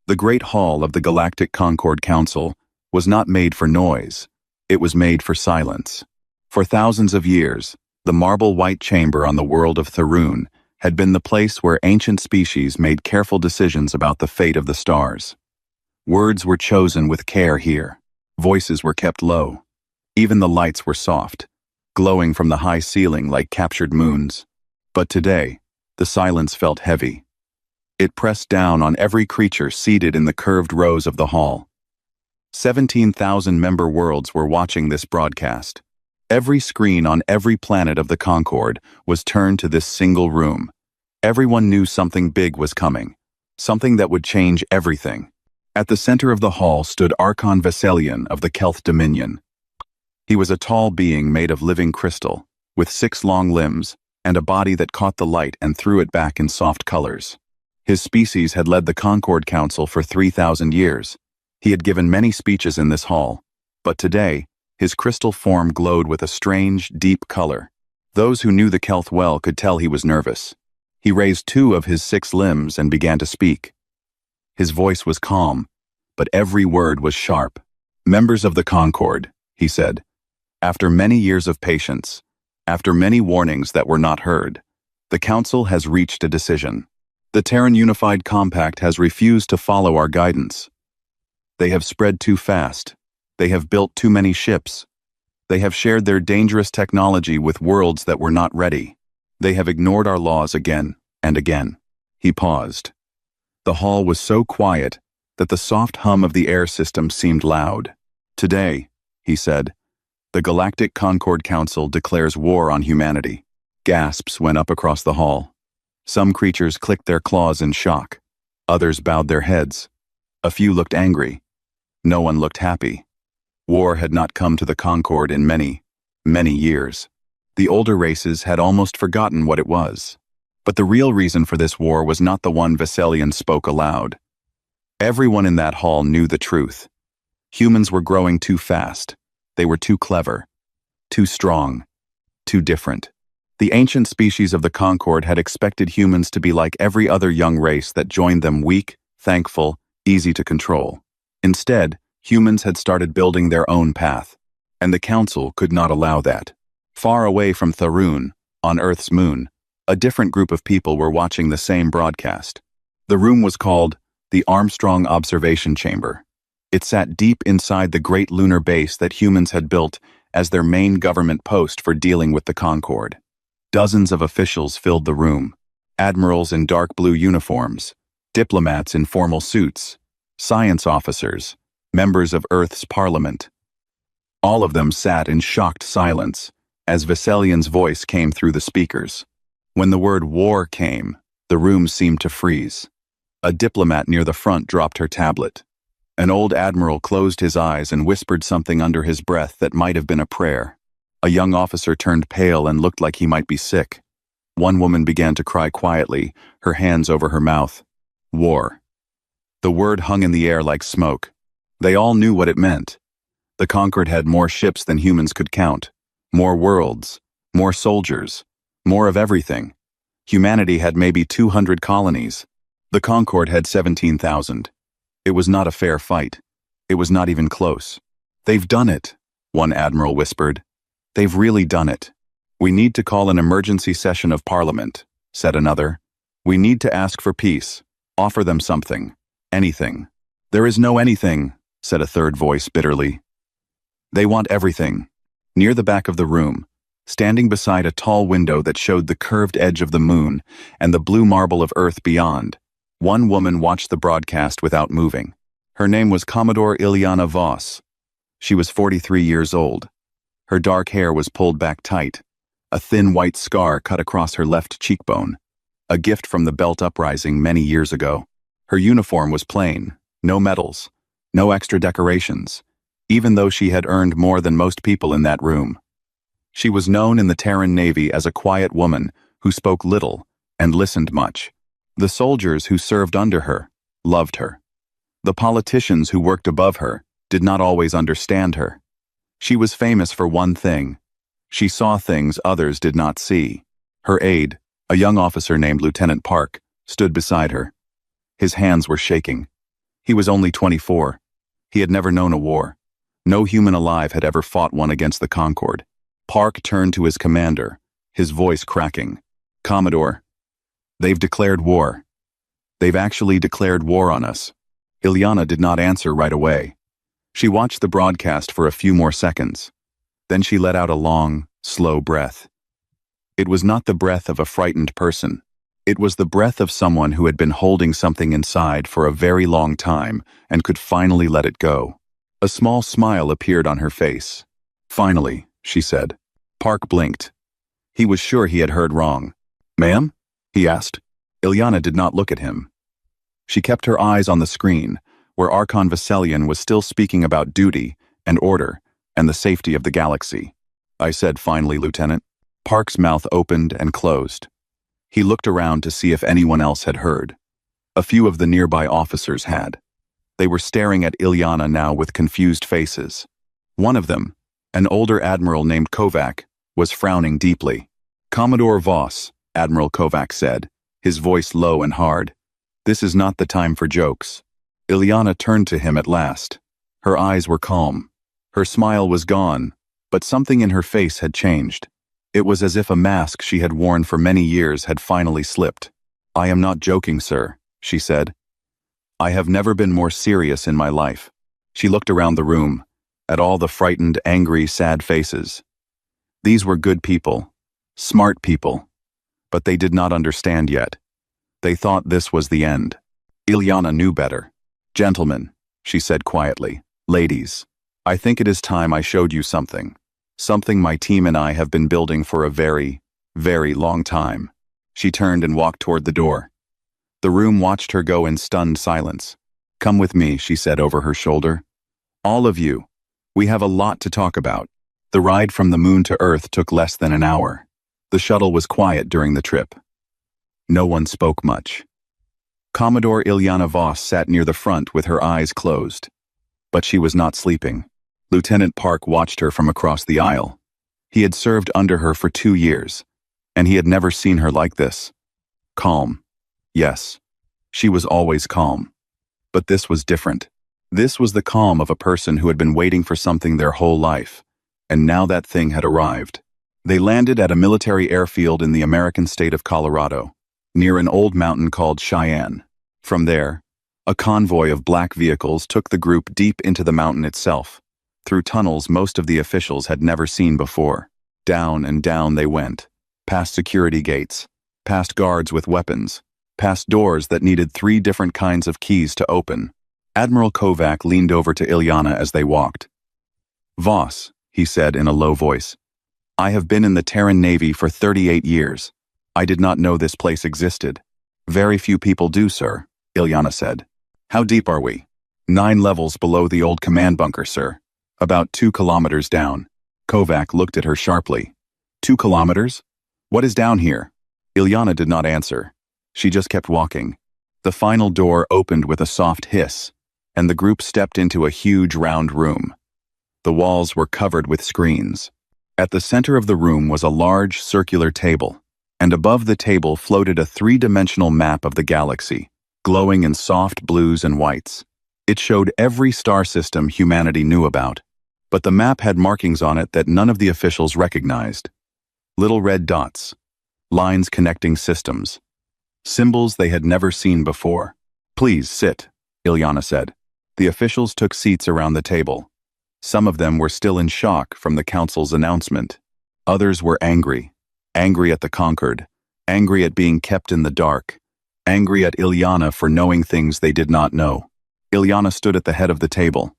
The Great Hall of the Galactic Concord Council was not made for noise. It was made for silence. For thousands of years, the marble-white chamber on the world of Terran had been the place where ancient species made careful decisions about the fate of the stars. Words were chosen with care here. Voices were kept low. Even the lights were soft, glowing from the high ceiling like captured moons. But today, the silence felt heavy. It pressed down on every creature seated in the curved rows of the hall. 17,000 member worlds were watching this broadcast. Every screen on every planet of the Concord was turned to this single room. Everyone knew something big was coming, something that would change everything. At the center of the hall stood Archon Veselian of the Kelth Dominion. He was a tall being made of living crystal, with 6 long limbs, and a body that caught the light and threw it back in soft colors. His species had led the Concord Council for 3,000 years. He had given many speeches in this hall, but today, his crystal form glowed with a strange, deep color. Those who knew the Kelth well could tell he was nervous. He raised 2 of his 6 limbs and began to speak. His voice was calm, but every word was sharp. "Members of the Concord," he said, "after many years of patience, after many warnings that were not heard, the Council has reached a decision. The Terran Unified Compact has refused to follow our guidance. They have spread too fast. They have built too many ships. They have shared their dangerous technology with worlds that were not ready. They have ignored our laws again and again." He paused. The hall was so quiet that the soft hum of the air system seemed loud. "Today," he said, "the Galactic Concord Council declares war on humanity." Gasps went up across the hall. Some creatures clicked their claws in shock. Others bowed their heads. A few looked angry. No one looked happy. War had not come to the Concord in many, many years. The older races had almost forgotten what it was. But the real reason for this war was not the one Veselian spoke aloud. Everyone in that hall knew the truth. Humans were growing too fast. They were too clever, too strong, too different. The ancient species of the Concord had expected humans to be like every other young race that joined them, weak, thankful, easy to control. Instead, humans had started building their own path, and the Council could not allow that. Far away from Terran, on Earth's moon, a different group of people were watching the same broadcast. The room was called the Armstrong Observation Chamber. It sat deep inside the great lunar base that humans had built as their main government post for dealing with the Concord. Dozens of officials filled the room. Admirals in dark blue uniforms, diplomats in formal suits, science officers, members of Earth's parliament. All of them sat in shocked silence as Veselian's voice came through the speakers. When the word war came, the room seemed to freeze. A diplomat near the front dropped her tablet. An old admiral closed his eyes and whispered something under his breath that might have been a prayer. A young officer turned pale and looked like he might be sick. One woman began to cry quietly, her hands over her mouth. War. The word hung in the air like smoke. They all knew what it meant. The Concord had more ships than humans could count, more worlds, more soldiers, more of everything. Humanity had maybe 200 colonies. The Concord had 17,000. It was not a fair fight. It was not even close. "They've done it," one admiral whispered. "They've really done it." "We need to call an emergency session of Parliament," said another. "We need to ask for peace. Offer them something. Anything." "There is no anything," said a third voice bitterly. "They want everything." Near the back of the room, standing beside a tall window that showed the curved edge of the moon and the blue marble of Earth beyond, one woman watched the broadcast without moving. Her name was Commodore Ileana Voss. She was 43 years old. Her dark hair was pulled back tight. A thin white scar cut across her left cheekbone, a gift from the Belt Uprising many years ago. Her uniform was plain, no medals, no extra decorations, even though she had earned more than most people in that room. She was known in the Terran Navy as a quiet woman who spoke little and listened much. The soldiers who served under her loved her. The politicians who worked above her did not always understand her. She was famous for one thing. She saw things others did not see. Her aide, a young officer named Lieutenant Park, stood beside her. His hands were shaking. He was only 24. He had never known a war. No human alive had ever fought one against the Concord. Park turned to his commander, his voice cracking. "Commodore, they've declared war. They've actually declared war on us." Ilyana did not answer right away. She watched the broadcast for a few more seconds. Then she let out a long, slow breath. It was not the breath of a frightened person. It was the breath of someone who had been holding something inside for a very long time and could finally let it go. A small smile appeared on her face. "Finally," she said. Park blinked. He was sure he had heard wrong. "Ma'am?" he asked. Ilyana did not look at him. She kept her eyes on the screen, where Archon Veselian was still speaking about duty and order and the safety of the galaxy. "I said finally, Lieutenant." Park's mouth opened and closed. He looked around to see if anyone else had heard. A few of the nearby officers had. They were staring at Ilyana now with confused faces. One of them, an older admiral named Kovac, was frowning deeply. "Commodore Voss," Admiral Kovac said, his voice low and hard. "This is not the time for jokes." Ilyana turned to him at last. Her eyes were calm. Her smile was gone, but something in her face had changed. It was as if a mask she had worn for many years had finally slipped. "I am not joking, sir," she said. "I have never been more serious in my life." She looked around the room, at all the frightened, angry, sad faces. These were good people, smart people, but they did not understand yet. They thought this was the end. Ilyana knew better. "Gentlemen," she said quietly, "ladies, I think it is time I showed you something. Something my team and I have been building for a very, very long time." She turned and walked toward the door. The room watched her go in stunned silence. "Come with me," she said over her shoulder. "All of you. We have a lot to talk about." The ride from the moon to Earth took less than an hour. The shuttle was quiet during the trip. No one spoke much. Commodore Ilyana Voss sat near the front with her eyes closed. But she was not sleeping. Lieutenant Park watched her from across the aisle. He had served under her for 2 years, and he had never seen her like this. Calm. Yes, she was always calm. But this was different. This was the calm of a person who had been waiting for something their whole life, and now that thing had arrived. They landed at a military airfield in the American state of Colorado, near an old mountain called Cheyenne. From there, a convoy of black vehicles took the group deep into the mountain itself, through tunnels most of the officials had never seen before. Down and down they went, past security gates, past guards with weapons, past doors that needed 3 different kinds of keys to open. Admiral Kovac leaned over to Ilyana as they walked. "Voss," he said in a low voice, "I have been in the Terran Navy for 38 years. I did not know this place existed." "Very few people do, sir," Ilyana said. "How deep are we?" 9 levels below the old command bunker, sir. About 2 kilometers down." Kovac looked at her sharply. 2 kilometers? What is down here?" Ilyana did not answer. She just kept walking. The final door opened with a soft hiss, and the group stepped into a huge round room. The walls were covered with screens. At the center of the room was a large circular table, and above the table floated a 3-dimensional map of the galaxy, glowing in soft blues and whites. It showed every star system humanity knew about, but the map had markings on it that none of the officials recognized. Little red dots, lines connecting systems, symbols they had never seen before. "Please sit," Ilyana said. The officials took seats around the table. Some of them were still in shock from the council's announcement. Others were angry. Angry at the conquered, angry at being kept in the dark, angry at Ilyana for knowing things they did not know. Ilyana stood at the head of the table.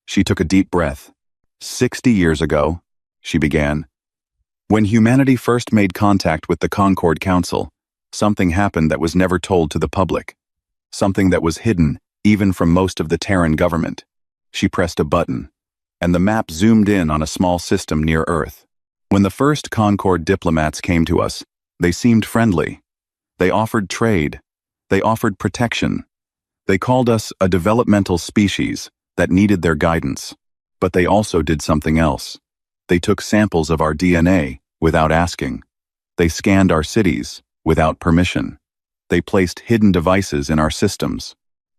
She took a deep breath. 60 years ago, she began. When humanity first made contact with the Concord Council, something happened that was never told to the public. Something that was hidden, even from most of the Terran government. She pressed a button, and the map zoomed in on a small system near Earth. When the first Concord diplomats came to us, they seemed friendly. They offered trade. They offered protection. They called us a developmental species that needed their guidance. But they also did something else. They took samples of our DNA without asking. They scanned our cities without permission. They placed hidden devices in our systems.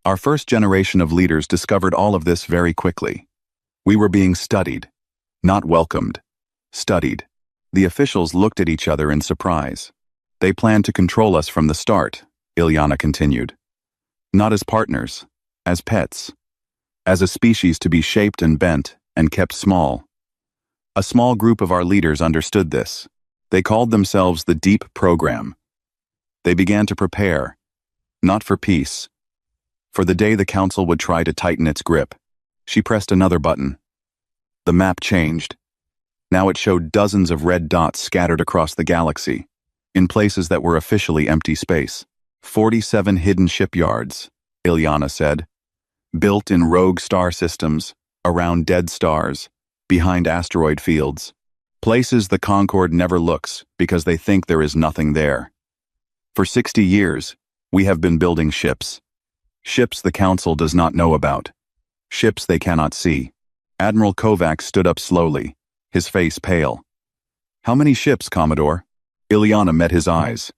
Our first generation of leaders discovered all of this very quickly. We were being studied, not welcomed. Studied. The officials looked at each other in surprise. They planned to control us from the start, Ilyana continued. Not as partners, as pets. As a species to be shaped and bent and kept small. A small group of our leaders understood this. They called themselves the Deep Program. They began to prepare, not for peace, for the day the Council would try to tighten its grip. She pressed another button. The map changed. Now it showed dozens of red dots scattered across the galaxy, in places that were officially empty space. 47 hidden shipyards, Ilyana said, built in rogue star systems, around dead stars, behind asteroid fields. Places the Concord never looks because they think there is nothing there. For 60 years, we have been building ships. Ships the Council does not know about. Ships they cannot see. Admiral Kovacs stood up slowly, his face pale. How many ships, Commodore? Ilyana met his eyes.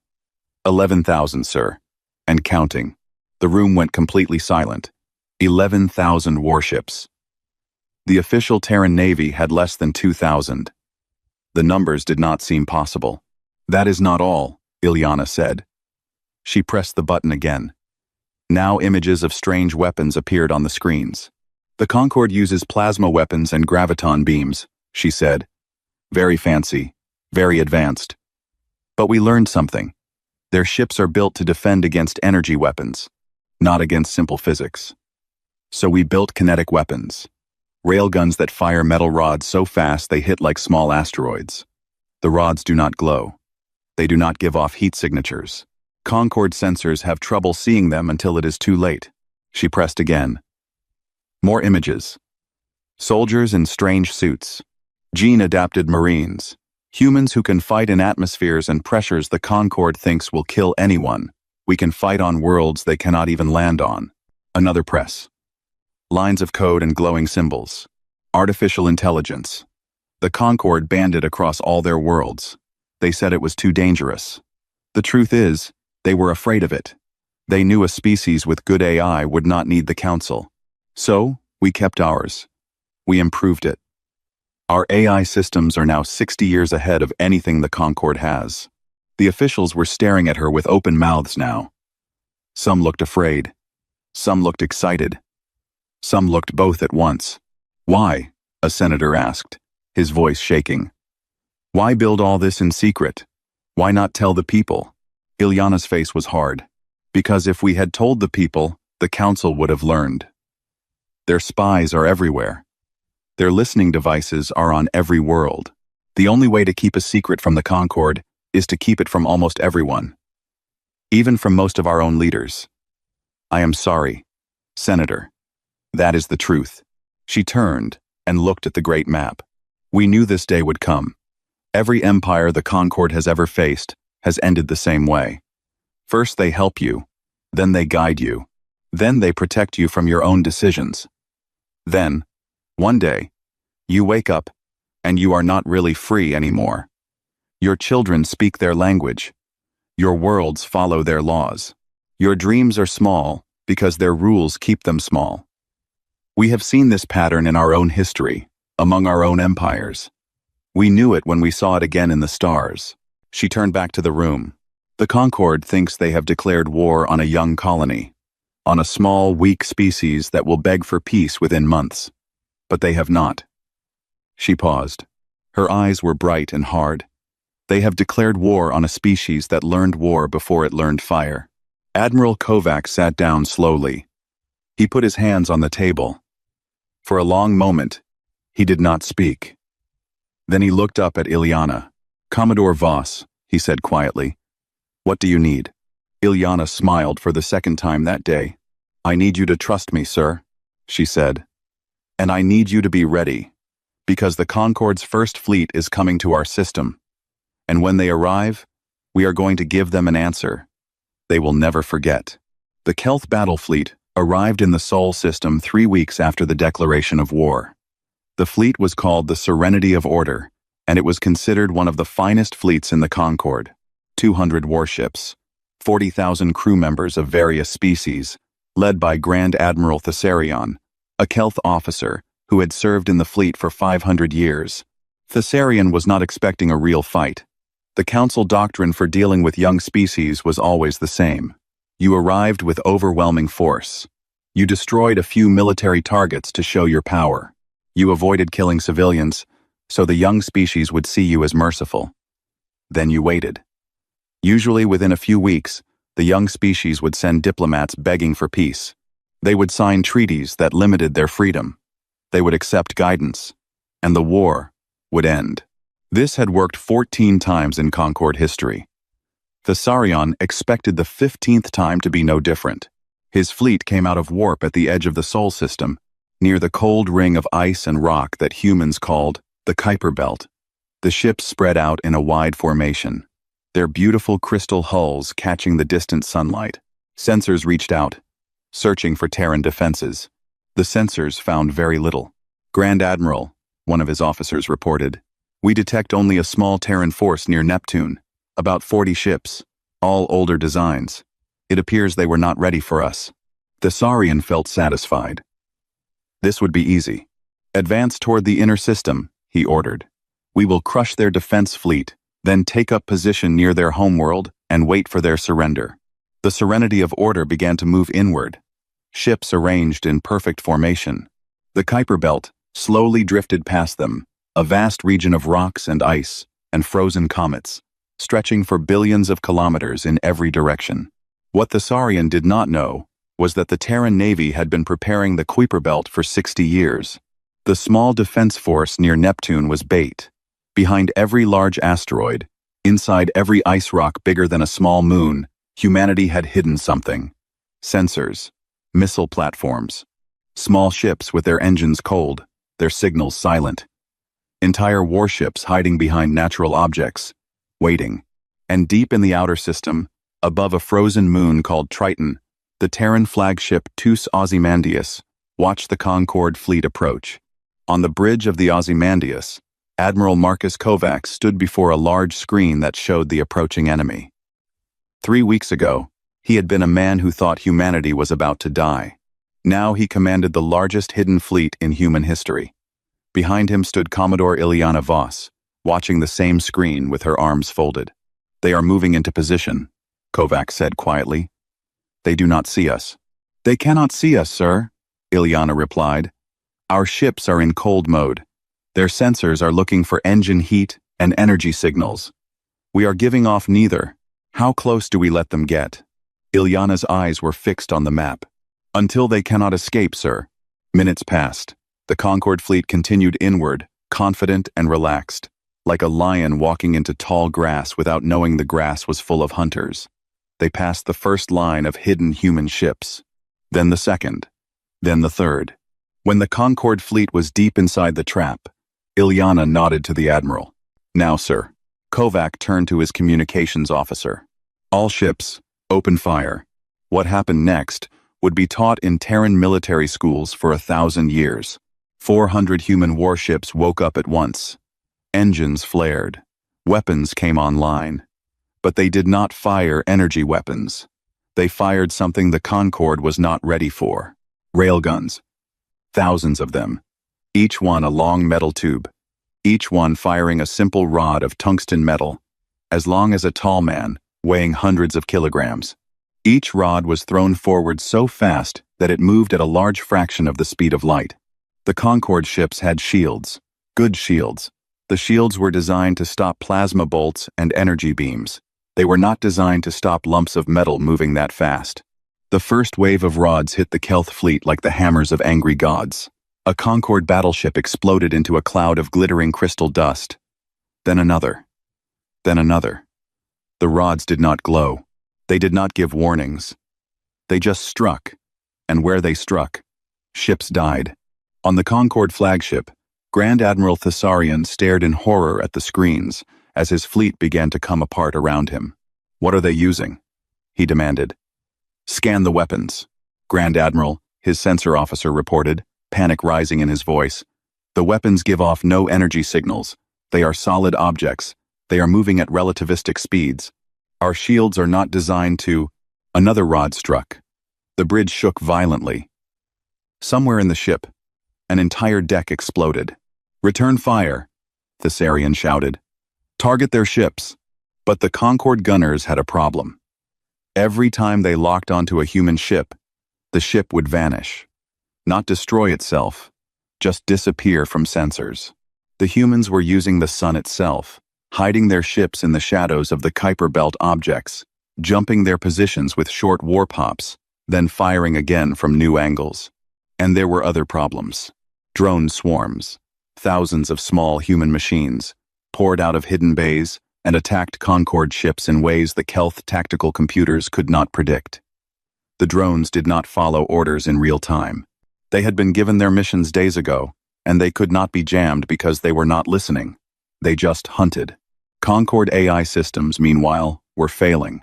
11,000, sir. And counting. The room went completely silent. 11,000 warships. The official Terran Navy had less than 2,000. The numbers did not seem possible. That is not all, Ilyana said. She pressed the button again. Now images of strange weapons appeared on the screens. The Concorde uses plasma weapons and graviton beams, she said. Very fancy, very advanced. But we learned something. Their ships are built to defend against energy weapons, not against simple physics. So we built kinetic weapons. Railguns that fire metal rods so fast they hit like small asteroids. The rods do not glow. They do not give off heat signatures. Concorde sensors have trouble seeing them until it is too late. She pressed again. More images. Soldiers in strange suits. Gene-adapted Marines. Humans who can fight in atmospheres and pressures the Concorde thinks will kill anyone. We can fight on worlds they cannot even land on. Another press. Lines of code and glowing symbols. Artificial intelligence. The Concorde banned it across all their worlds. They said it was too dangerous. The truth is, they were afraid of it. They knew a species with good AI would not need the Council. So, we kept ours. We improved it. Our AI systems are now 60 years ahead of anything the Concorde has. The officials were staring at her with open mouths now. Some looked afraid. Some looked excited. Some looked both at once. Why? A senator asked, his voice shaking. Why build all this in secret? Why not tell the people? Ilyana's face was hard. Because if we had told the people, the Council would have learned. Their spies are everywhere. Their listening devices are on every world. The only way to keep a secret from the Concorde is to keep it from almost everyone. Even from most of our own leaders. I am sorry, Senator. That is the truth. She turned and looked at the great map. We knew this day would come. Every empire the Concorde has ever faced has ended the same way. First they help you, then they guide you, then they protect you from your own decisions. Then, one day, you wake up, and you are not really free anymore. Your children speak their language. Your worlds follow their laws. Your dreams are small because their rules keep them small. We have seen this pattern in our own history, among our own empires. We knew it when we saw it again in the stars. She turned back to the room. The Concorde thinks they have declared war on a young colony, on a small, weak species that will beg for peace within months. But they have not. She paused. Her eyes were bright and hard. They have declared war on a species that learned war before it learned fire. Admiral Kovacs sat down slowly. He put his hands on the table. For a long moment, he did not speak. Then he looked up at Ilyana. Commodore Voss, he said quietly. What do you need? Ilyana smiled for the second time that day. I need you to trust me, sir, she said. And I need you to be ready, because the Concorde's first fleet is coming to our system. And when they arrive, we are going to give them an answer. They will never forget. The Kelth battle fleet arrived in the Sol system 3 weeks after the declaration of war. The fleet was called the Serenity of Order, and it was considered one of the finest fleets in the Concorde. 200 warships, 40,000 crew members of various species, led by Grand Admiral Thessarion, a Kelth officer who had served in the fleet for 500 years. Thessarion was not expecting a real fight. The Council doctrine for dealing with young species was always the same. You arrived with overwhelming force. You destroyed a few military targets to show your power. You avoided killing civilians, so the young species would see you as merciful. Then you waited. Usually within a few weeks, the young species would send diplomats begging for peace. They would sign treaties that limited their freedom. They would accept guidance, and the war would end. This had worked 14 times in Concord history. Thessarion expected the 15th time to be no different. His fleet came out of warp at the edge of the Sol system, near the cold ring of ice and rock that humans called the Kuiper Belt. The ships spread out in a wide formation, their beautiful crystal hulls catching the distant sunlight. Sensors reached out, searching for Terran defenses. The sensors found very little. Grand Admiral, one of his officers reported, "We detect only a small Terran force near Neptune, about 40 ships, all older designs. It appears they were not ready for us." Thessarion felt satisfied. This would be easy. "Advance toward the inner system," he ordered. "We will crush their defense fleet, then take up position near their homeworld and wait for their surrender." The serenity of order began to move inward. Ships arranged in perfect formation. The Kuiper Belt slowly drifted past them, a vast region of rocks and ice and frozen comets, stretching for billions of kilometers in every direction. What Thessarion did not know was that the Terran Navy had been preparing the Kuiper Belt for 60 years. The small defense force near Neptune was bait. Behind every large asteroid, inside every ice rock bigger than a small moon, humanity had hidden something. Sensors, missile platforms, small ships with their engines cold, their signals silent. Entire warships hiding behind natural objects, waiting. And deep in the outer system, above a frozen moon called Triton, the Terran flagship Tus Ozymandias watched the Concord fleet approach. On the bridge of the Ozymandias, Admiral Marcus Kovacs stood before a large screen that showed the approaching enemy. 3 weeks ago, he had been a man who thought humanity was about to die. Now he commanded the largest hidden fleet in human history. Behind him stood Commodore Ileana Voss, watching the same screen with her arms folded. "They are moving into position," Kovacs said quietly. "They do not see us." "They cannot see us, sir," Ileana replied. "Our ships are in cold mode. Their sensors are looking for engine heat and energy signals. We are giving off neither. How close do we let them get?" Ileana's eyes were fixed on the map. "Until they cannot escape, sir." Minutes passed. The Concord fleet continued inward, confident and relaxed, like a lion walking into tall grass without knowing the grass was full of hunters. They passed the first line of hidden human ships, then the second, then the third. When the Concord fleet was deep inside the trap, Ileana nodded to the admiral. "Now, sir." Kovac turned to his communications officer. "All ships, open fire." What happened next would be taught in Terran military schools for 1,000 years. 400 human warships woke up at once. Engines flared. Weapons came online. But they did not fire energy weapons. They fired something the Concord was not ready for. Railguns. Thousands of them. Each one a long metal tube. Each one firing a simple rod of tungsten metal, as long as a tall man, weighing hundreds of kilograms. Each rod was thrown forward so fast that it moved at a large fraction of the speed of light. The Concord ships had shields. Good shields. The shields were designed to stop plasma bolts and energy beams. They were not designed to stop lumps of metal moving that fast. The first wave of rods hit the Kelth fleet like the hammers of angry gods. A Concord battleship exploded into a cloud of glittering crystal dust. Then another. Then another. The rods did not glow. They did not give warnings. They just struck. And where they struck, ships died. On the Concord flagship, Grand Admiral Thessarion stared in horror at the screens as his fleet began to come apart around him. "What are they using?" he demanded. "Scan the weapons," Grand Admiral, his sensor officer reported, panic rising in his voice. "The weapons give off no energy signals. They are solid objects. They are moving at relativistic speeds. Our shields are not designed to—" Another rod struck. The bridge shook violently. Somewhere in the ship, an entire deck exploded. "Return fire," Thessarian shouted. "Target their ships." But the Concorde gunners had a problem. Every time they locked onto a human ship, the ship would vanish. Not destroy itself, just disappear from sensors. The humans were using the sun itself, hiding their ships in the shadows of the Kuiper Belt objects, jumping their positions with short warp hops, then firing again from new angles. And there were other problems. Drone swarms, thousands of small human machines, poured out of hidden bays and attacked Concorde ships in ways the Kelth tactical computers could not predict. The drones did not follow orders in real time. They had been given their missions days ago, and they could not be jammed because they were not listening. They just hunted. Concorde AI systems, meanwhile, were failing.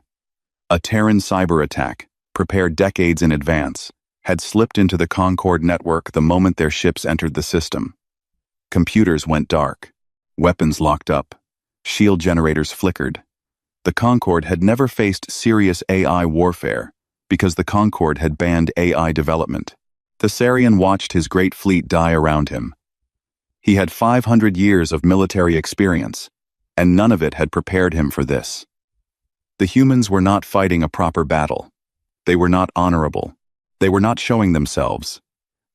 A Terran cyber attack, prepared decades in advance, had slipped into the Concorde network the moment their ships entered the system. Computers went dark. Weapons locked up. Shield generators flickered. The Concorde had never faced serious AI warfare because the Concorde had banned AI development. Thessarian watched his great fleet die around him. He had 500 years of military experience, and none of it had prepared him for this. The humans were not fighting a proper battle. They were not honorable. They were not showing themselves.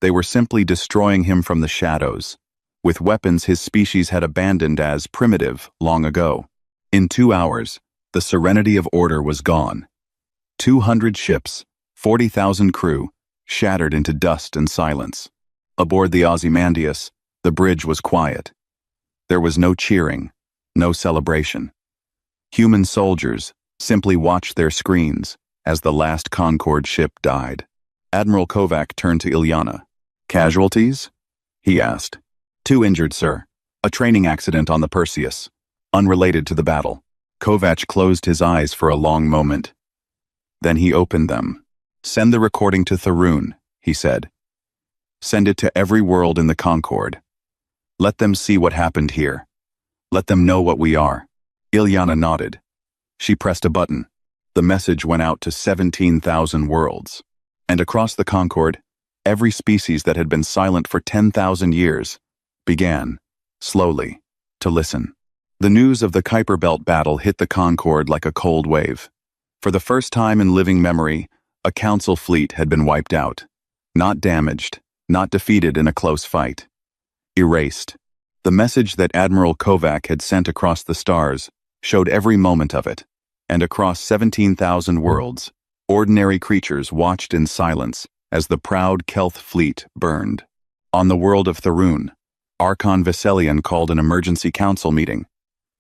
They were simply destroying him from the shadows, with weapons his species had abandoned as primitive long ago. In 2 hours, the serenity of order was gone. 200 ships, 40,000 crew, shattered into dust and silence. Aboard the Ozymandias, the bridge was quiet. There was no cheering, no celebration. Human soldiers simply watched their screens as the last Concorde ship died. Admiral Kovac turned to Ilyana. "Casualties?" he asked. "2 injured, sir. A training accident on the Perseus, unrelated to the battle." Kovac closed his eyes for a long moment. Then he opened them. "Send the recording to Tharun," he said. "Send it to every world in the Concorde. Let them see what happened here. Let them know what we are." Ilyana nodded. She pressed a button. The message went out to 17,000 worlds. And across the Concorde, every species that had been silent for 10,000 years began, slowly, to listen. The news of the Kuiper Belt battle hit the Concorde like a cold wave. For the first time in living memory, a council fleet had been wiped out. Not damaged, not defeated in a close fight. Erased. The message that Admiral Kovac had sent across the stars showed every moment of it. And across 17,000 worlds, ordinary creatures watched in silence as the proud Kelth fleet burned. On the world of Tharun, Archon Veselian called an emergency council meeting.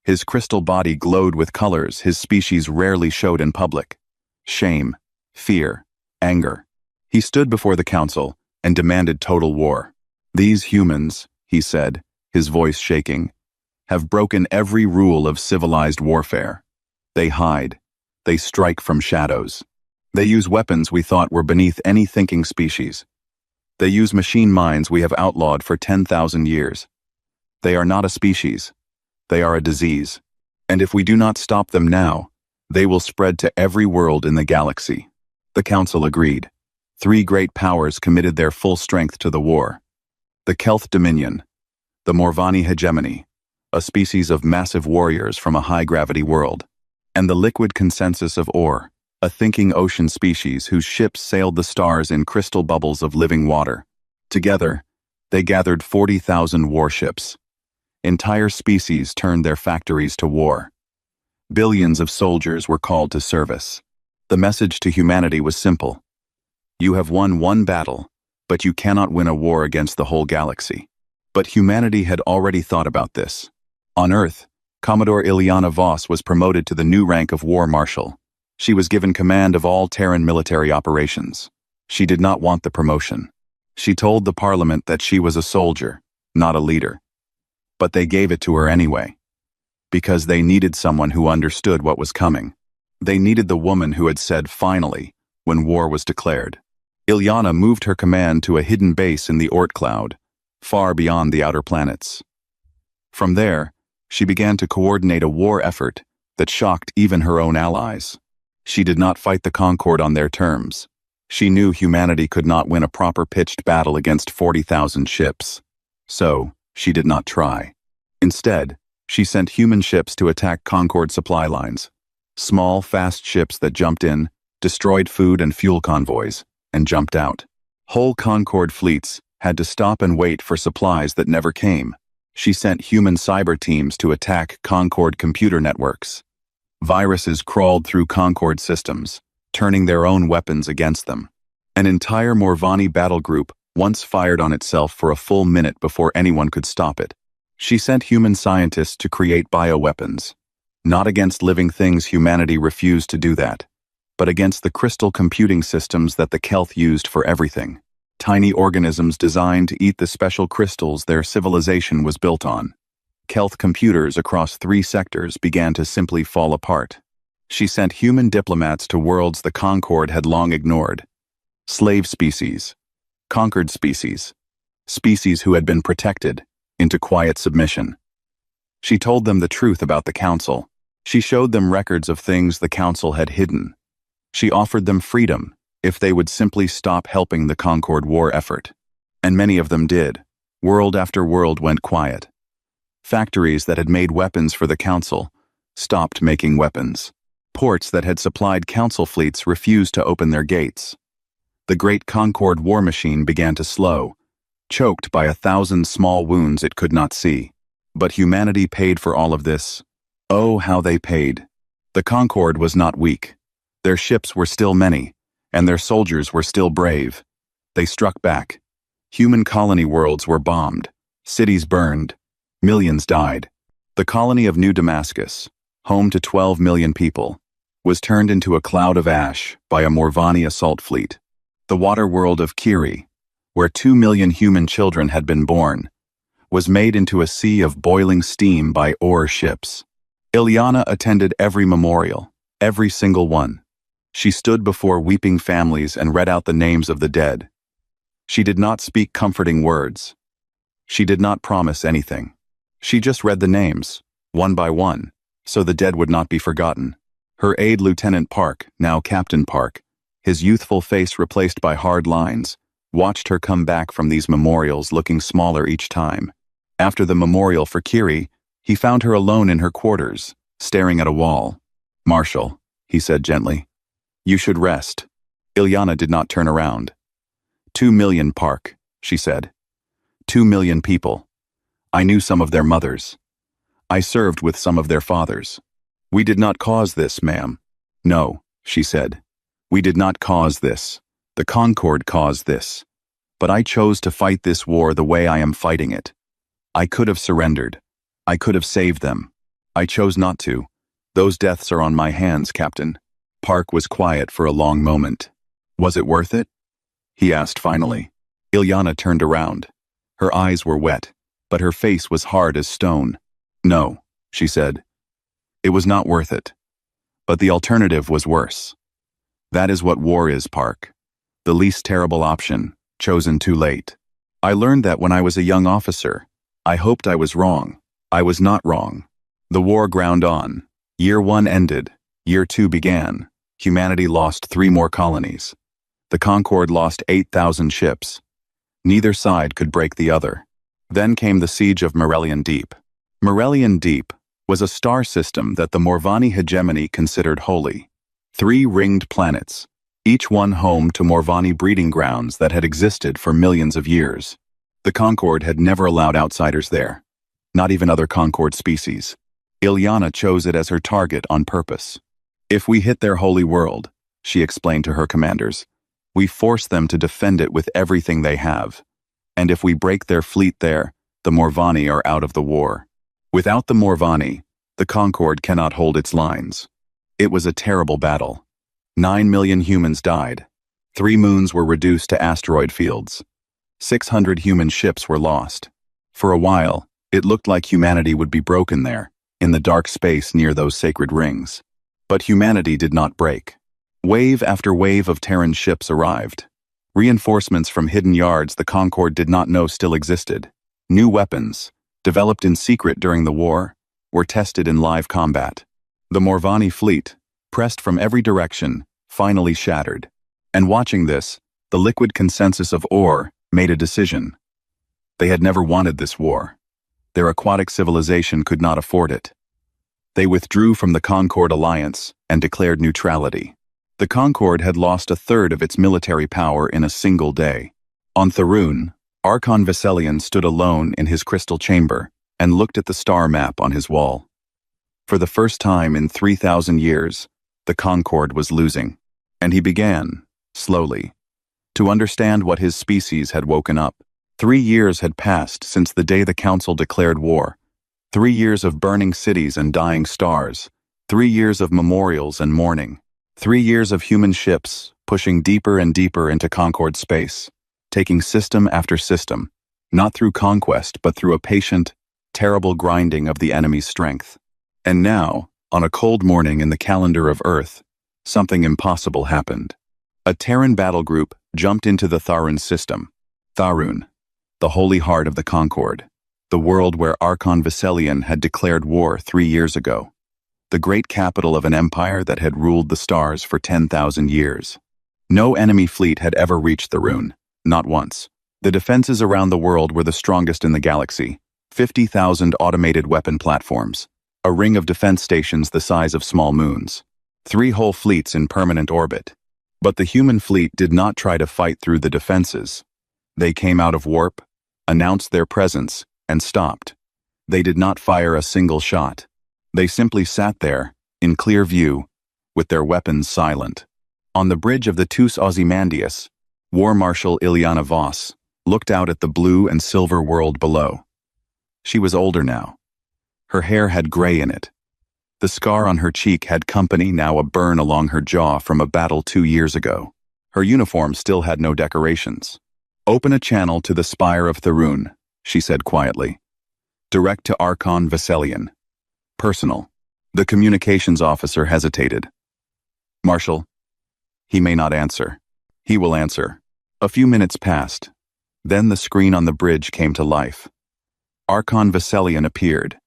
His crystal body glowed with colors his species rarely showed in public. Shame, fear, anger. He stood before the council and demanded total war. "These humans," he said, his voice shaking, "have broken every rule of civilized warfare. They hide. They strike from shadows. They use weapons we thought were beneath any thinking species. They use machine minds we have outlawed for 10,000 years. They are not a species. They are a disease. And if we do not stop them now, they will spread to every world in the galaxy." The council agreed. 3 great powers committed their full strength to the war. The Kelth Dominion, the Morvani Hegemony, a species of massive warriors from a high-gravity world, and the Liquid Consensus of Ore, a thinking ocean species whose ships sailed the stars in crystal bubbles of living water. Together, they gathered 40,000 warships. Entire species turned their factories to war. Billions of soldiers were called to service. The message to humanity was simple. You have won one battle, but you cannot win a war against the whole galaxy. But humanity had already thought about this. On Earth, Commodore Ilyana Voss was promoted to the new rank of War Marshal. She was given command of all Terran military operations. She did not want the promotion. She told the Parliament that she was a soldier, not a leader. But they gave it to her anyway. Because they needed someone who understood what was coming. They needed the woman who had said finally when war was declared. Ilyana moved her command to a hidden base in the Oort cloud, far beyond the outer planets. From there, she began to coordinate a war effort that shocked even her own allies. She did not fight the Concorde on their terms. She knew humanity could not win a proper pitched battle against 40,000 ships. So, she did not try. Instead, she sent human ships to attack Concord supply lines. Small, fast ships that jumped in, destroyed food and fuel convoys, and jumped out. Whole Concord fleets had to stop and wait for supplies that never came. She sent human cyber teams to attack Concord computer networks. Viruses crawled through Concord systems, turning their own weapons against them. An entire Morvani battle group once fired on itself for a full minute before anyone could stop it. She sent human scientists to create bioweapons. Not against living things, humanity refused to do that, but against the crystal computing systems that the Kelth used for everything. Tiny organisms designed to eat the special crystals their civilization was built on. Kelth computers across 3 sectors began to simply fall apart. She sent human diplomats to worlds the Concord had long ignored. Slave species, conquered species, species who had been protected, into quiet submission. She told them the truth about the Council. She showed them records of things the Council had hidden. She offered them freedom if they would simply stop helping the Concord war effort. And many of them did. World after world went quiet. Factories that had made weapons for the Council stopped making weapons. Ports that had supplied Council fleets refused to open their gates. The great Concord war machine began to slow, choked by 1,000 small wounds it could not see. But humanity paid for all of this. Oh, how they paid. The Concord was not weak. Their ships were still many, and their soldiers were still brave. They struck back. Human colony worlds were bombed, cities burned, millions died. The colony of New Damascus, home to 12 million people, was turned into a cloud of ash by a Morvani assault fleet. The water world of Kiri, where 2 million human children had been born, was made into a sea of boiling steam by ore ships. Ilyana attended every memorial, every single one. She stood before weeping families and read out the names of the dead. She did not speak comforting words. She did not promise anything. She just read the names, one by one, so the dead would not be forgotten. Her aide Lieutenant Park, now Captain Park, his youthful face replaced by hard lines, watched her come back from these memorials looking smaller each time. After the memorial for Kiri, he found her alone in her quarters, staring at a wall. "Marshal," he said gently, "you should rest." Ilyana did not turn around. 2 million, Park, she said. 2 million people. I knew some of their mothers. I served with some of their fathers. We did not cause this, ma'am. No, she said. We did not cause this. The Concord caused this. But I chose to fight this war the way I am fighting it. I could have surrendered. I could have saved them. I chose not to. Those deaths are on my hands, Captain. Park was quiet for a long moment. Was it worth it? He asked finally. Ilyana turned around. Her eyes were wet, but her face was hard as stone. No, she said. It was not worth it. But the alternative was worse. That is what war is, Park. The least terrible option, chosen too late. I learned that when I was a young officer. I hoped I was wrong. I was not wrong. The war ground on. Year 1 ended. Year 2 began. Humanity lost 3 more colonies. The Concord lost 8,000 ships. Neither side could break the other. Then came the siege of Morelian Deep. Morelian Deep was a star system that the Morvani hegemony considered holy. 3 ringed planets, each one home to Morvani breeding grounds that had existed for millions of years. The Concord had never allowed outsiders there, not even other Concord species. Ilyana chose it as her target on purpose. If we hit their holy world, she explained to her commanders, we force them to defend it with everything they have. And if we break their fleet there, the Morvani are out of the war. Without the Morvani, the Concord cannot hold its lines. It was a terrible battle. 9 million humans died. 3 moons were reduced to asteroid fields. 600 human ships were lost. For a while, it looked like humanity would be broken there, in the dark space near those sacred rings. But humanity did not break. Wave after wave of Terran ships arrived. Reinforcements from hidden yards the Concord did not know still existed. New weapons, developed in secret during the war, were tested in live combat. The Morvani fleet, pressed from every direction, finally shattered. And watching this, the liquid consensus of ore made a decision. They had never wanted this war. Their aquatic civilization could not afford it. They withdrew from the Concord Alliance and declared neutrality. The Concord had lost a third of its military power in a single day. On Tharun, Archon Veselian stood alone in his crystal chamber and looked at the star map on his wall. For the first time in 3,000 years, the Concord was losing, and he began, slowly, to understand what his species had woken up. 3 years had passed since the day the Council declared war. 3 years of burning cities and dying stars. 3 years of memorials and mourning. 3 years of human ships pushing deeper and deeper into Concord space, taking system after system, not through conquest but through a patient, terrible grinding of the enemy's strength. And now, on a cold morning in the calendar of Earth, something impossible happened. A Terran battle group jumped into the Tharun system. Tharun, the holy heart of the Concord, the world where Archon Veselian had declared war 3 years ago, the great capital of an empire that had ruled the stars for 10,000 years. No enemy fleet had ever reached Tharun, not once. The defenses around the world were the strongest in the galaxy, 50,000 automated weapon platforms, a ring of defense stations the size of small moons, 3 whole fleets in permanent orbit. But the human fleet did not try to fight through the defenses. They came out of warp, announced their presence, and stopped. They did not fire a single shot. They simply sat there, in clear view, with their weapons silent. On the bridge of the Tus Ozymandias, War Marshal Ileana Voss looked out at the blue and silver world below. She was older now. Her hair had gray in it. The scar on her cheek had company, now a burn along her jaw from a battle 2 years ago. Her uniform still had no decorations. "Open a channel to the spire of Tharun," she said quietly. "Direct to Archon Veselian. Personal." The communications officer hesitated. "Marshal." "He may not answer." "He will answer." A few minutes passed. Then the screen on the bridge came to life. Archon Veselian appeared,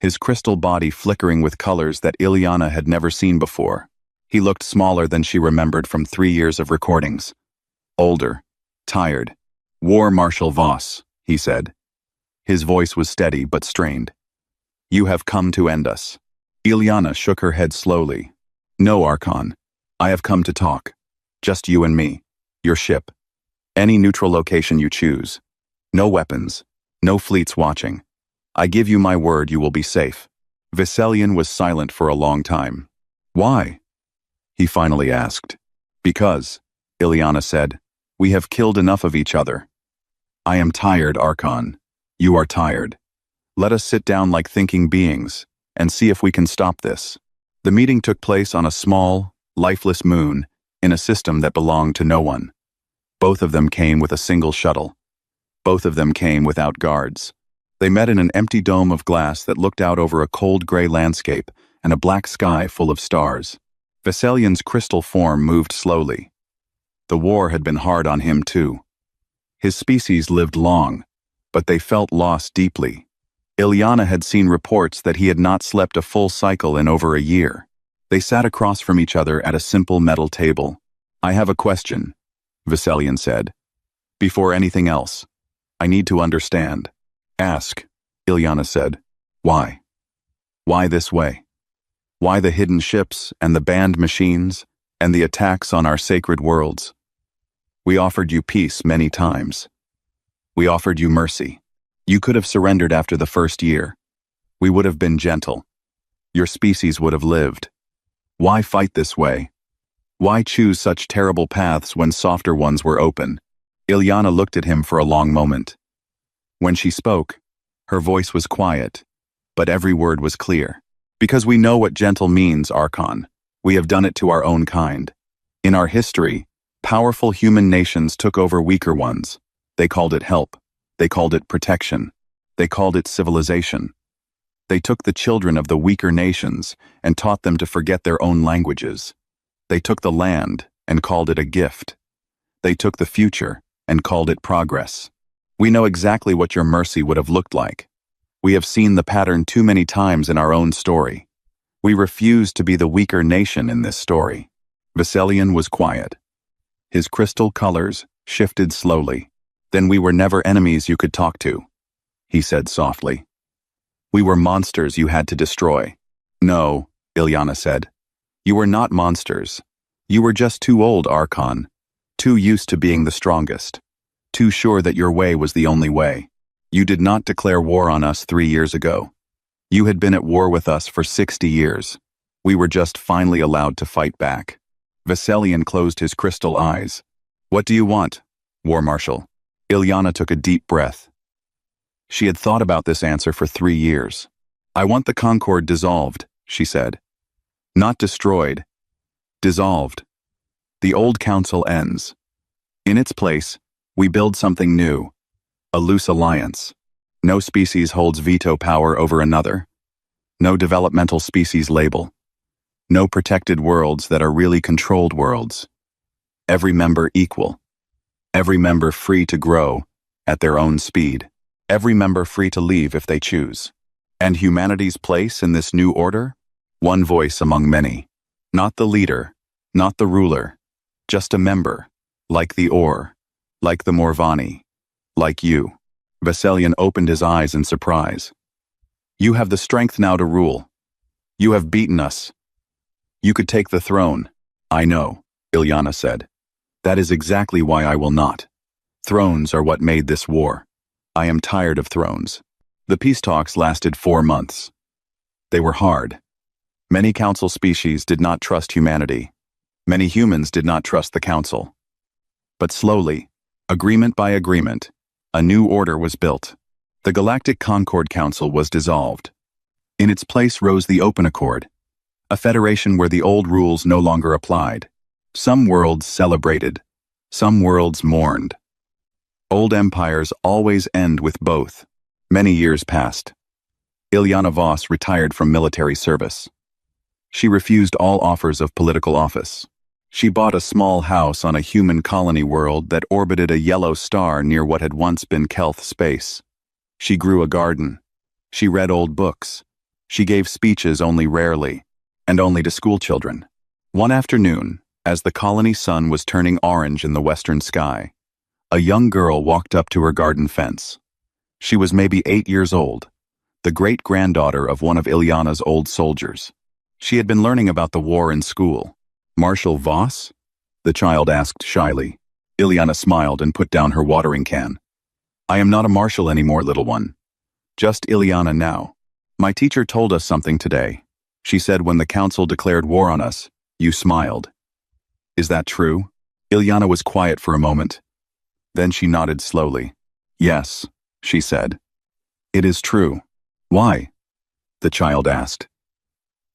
his crystal body flickering with colors that Ileana had never seen before. He looked smaller than she remembered from 3 years of recordings. Older, tired. "War Marshal Voss," he said. His voice was steady but strained. "You have come to end us." Ileana shook her head slowly. "No, Archon. I have come to talk. Just you and me. Your ship. Any neutral location you choose. No weapons. No fleets watching. I give you my word you will be safe." Veselian was silent for a long time. "Why?" he finally asked. "Because," Ileana said, "we have killed enough of each other. I am tired, Archon. You are tired. Let us sit down like thinking beings and see if we can stop this." The meeting took place on a small, lifeless moon in a system that belonged to no one. Both of them came with a single shuttle. Both of them came without guards. They met in an empty dome of glass that looked out over a cold gray landscape and a black sky full of stars. Veselian's crystal form moved slowly. The war had been hard on him too. His species lived long, but they felt loss deeply. Ileana had seen reports that he had not slept a full cycle in over a year. They sat across from each other at a simple metal table. "I have a question," Veselian said. "Before anything else, I need to understand." "Ask," Ileana said. "Why? Why this way? Why the hidden ships and the banned machines and the attacks on our sacred worlds? We offered you peace many times. We offered you mercy. You could have surrendered after the first year. We would have been gentle. Your species would have lived. Why fight this way? Why choose such terrible paths when softer ones were open?" Ileana looked at him for a long moment. When she spoke, her voice was quiet, but every word was clear. "Because we know what gentle means, Archon. We have done it to our own kind. In our history, powerful human nations took over weaker ones. They called it help. They called it protection. They called it civilization. They took the children of the weaker nations and taught them to forget their own languages. They took the land and called it a gift. They took the future and called it progress. We know exactly what your mercy would have looked like. We have seen the pattern too many times in our own story. We refuse to be the weaker nation in this story." Veselian was quiet. His crystal colors shifted slowly. Then we were never enemies you could talk to, he said softly. We were monsters you had to destroy. No, Ilyana said. You were not monsters. You were just too old, Archon. Too used to being the strongest. Too sure that your way was the only way. You did not declare war on us 3 years ago. You had been at war with us for 60 years. We were just finally allowed to fight back. Veselian closed his crystal eyes. What do you want, War Marshal? Ilyana took a deep breath. She had thought about this answer for 3 years. I want the Concord dissolved, she said. Not destroyed. Dissolved. The old council ends. In its place, we build something new. A loose alliance. No species holds veto power over another. No developmental species label. No protected worlds that are really controlled worlds. Every member equal. Every member free to grow at their own speed. Every member free to leave if they choose. And humanity's place in this new order? One voice among many. Not the leader, not the ruler. Just a member, like the Or, like the Morvani, like you. Veselian opened his eyes in surprise. You have the strength now to rule. You have beaten us. You could take the throne. I know, Ilyana said. That is exactly why I will not. Thrones are what made this war. I am tired of thrones. The peace talks lasted 4 months. They were hard. Many council species did not trust humanity. Many humans did not trust the council. But slowly, agreement by agreement, a new order was built. The Galactic Concord Council was dissolved. In its place rose the Open Accord, a federation where the old rules no longer applied. Some worlds celebrated, some worlds mourned. Old empires always end with both. Many years passed. Ilyana Voss retired from military service. She refused all offers of political office. She bought a small house on a human colony world that orbited a yellow star near what had once been Kelth space. She grew a garden. She read old books. She gave speeches only rarely, and only to schoolchildren. One afternoon, as the colony sun was turning orange in the western sky, a young girl walked up to her garden fence. She was maybe 8 years old, the great-granddaughter of one of Ilyana's old soldiers. She had been learning about the war in school. Marshal Voss? The child asked shyly. Ilyana smiled and put down her watering can. I am not a marshal anymore, little one. Just Ilyana now. My teacher told us something today. She said when the council declared war on us, you smiled. Is that true? Ilyana was quiet for a moment. Then she nodded slowly. Yes, she said. It is true. Why? The child asked.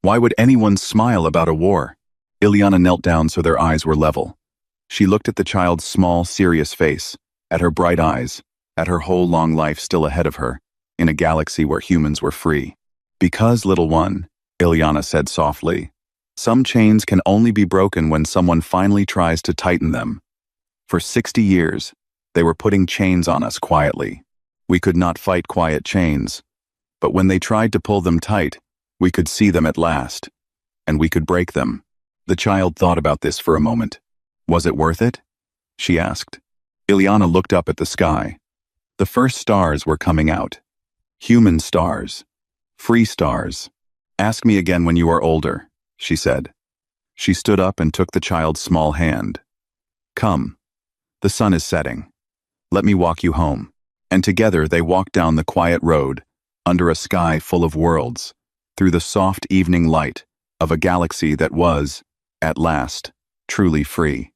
Why would anyone smile about a war? Ilyana knelt down so their eyes were level. She looked at the child's small, serious face, at her bright eyes, at her whole long life still ahead of her, in a galaxy where humans were free. Because, little one, Ilyana said softly, some chains can only be broken when someone finally tries to tighten them. For 60 years, they were putting chains on us quietly. We could not fight quiet chains, but when they tried to pull them tight, we could see them at last, and we could break them. The child thought about this for a moment. Was it worth it? She asked. Ilyana looked up at the sky. The first stars were coming out. Human stars. Free stars. Ask me again when you are older, she said. She stood up and took the child's small hand. Come. The sun is setting. Let me walk you home. And together they walked down the quiet road, under a sky full of worlds, through the soft evening light of a galaxy that was, at last, truly free.